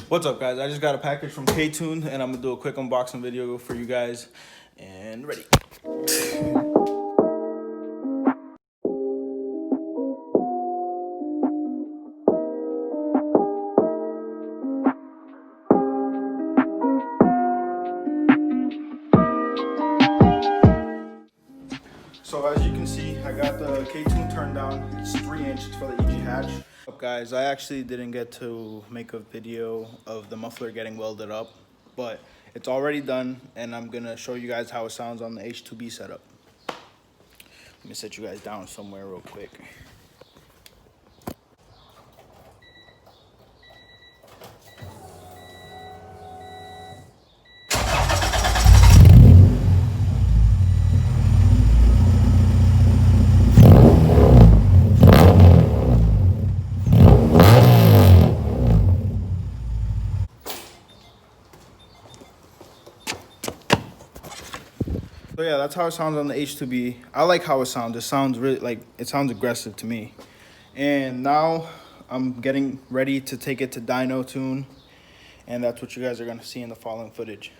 What's up, guys? I just got a package from KTuned, and I'm gonna do a quick unboxing video for you guys. And ready. So as you can see, I got the KTuned turned down. It's 3-inch. It's for the EG hatch. What's up, guys? I actually didn't get to make a video of the muffler getting welded up, but it's already done, and I'm gonna show you guys how it sounds on the H2B setup. Let me set you guys down somewhere real quick. So yeah, that's how it sounds on the H2B. I like how it sounds. It sounds really it sounds aggressive to me. And now I'm getting ready to take it to DYNO tune, and that's what you guys are gonna see in the following footage.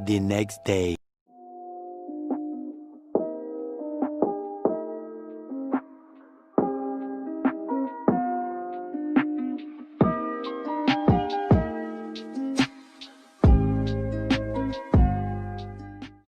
The next day.